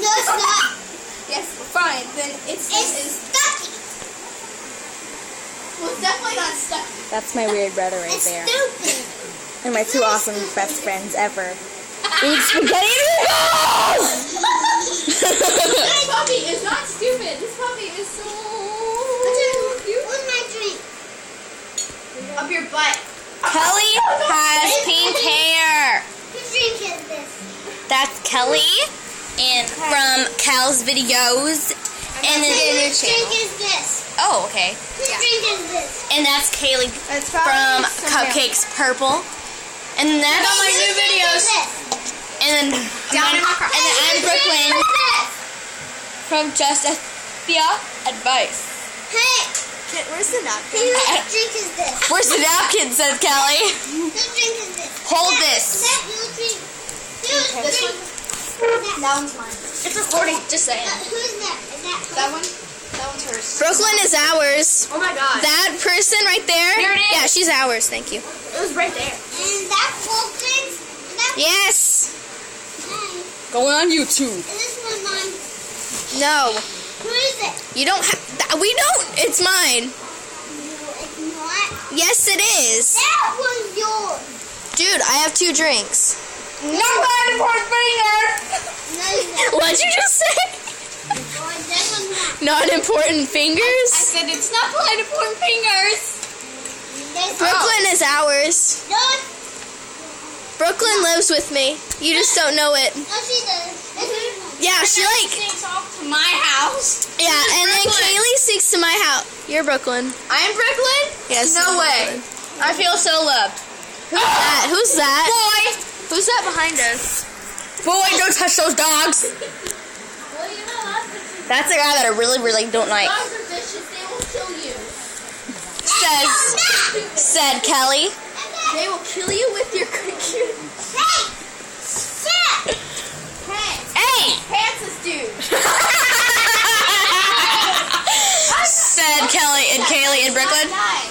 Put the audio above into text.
No, it's not. Yes, fine. Then it's stucky. Well, it's definitely not stucky. That's my weird brother right It's there. stupid. And my two awesome best friends ever. Eat spaghetti noodles! This puppy is not stupid. This puppy is so cute. What's my drink? Up your butt. Kelly has pink hair. Whose drink is this? That's Kelly and from Cal's videos. And then Whose drink is this? oh, okay. Whose drink is this? And that's Kaylee It's from Cupcakes Purple. And then that's on my new Whose drink videos. is this? and then I'm Brooklyn from Just Athea Advice. Hey, Where's the napkin? whose drink is this? Where's the napkin, said Kelly. Whose drink is this? Hold Is this. that your drink? Whose This drink? one? That one's mine. It's recording, just saying. Who's that? Is that That one? That one's hers. Brooklyn is ours. Oh my god. That person right there. Here it is. Yeah, she's ours. Thank you. It was right there. And that Vulcan? Is that Yes. mine? Going on YouTube. Is this one mine? No, Who is it? you don't have. We don't. It's mine. No, it's not. Yes, it is. That was yours. Dude, I have 2 drinks. No bad important finger. No, it's not. What'd you just say? Oh, that one's not. Non-important fingers? I said it's not blood important fingers. This Brooklyn is ours. No, Brooklyn lives with me. You just don't know it. no, she does. This is Yeah, she like. Takes off to my house. Yeah, and then Brooklyn. Kaylee sticks to my house. You're Brooklyn. I am Brooklyn? Yes. No way. I feel so loved. Who's that? Who's that? Boy! Who's that behind us? Boy, don't touch those dogs. Well, you know, That's the guy that I really don't like. dogs are vicious. They will kill you. Said Kelly. They will kill you with your cricket. Hey! Shit! Pants. Hey! Pants is dude. Said Kelly and Kaylee in Brooklyn. Nice.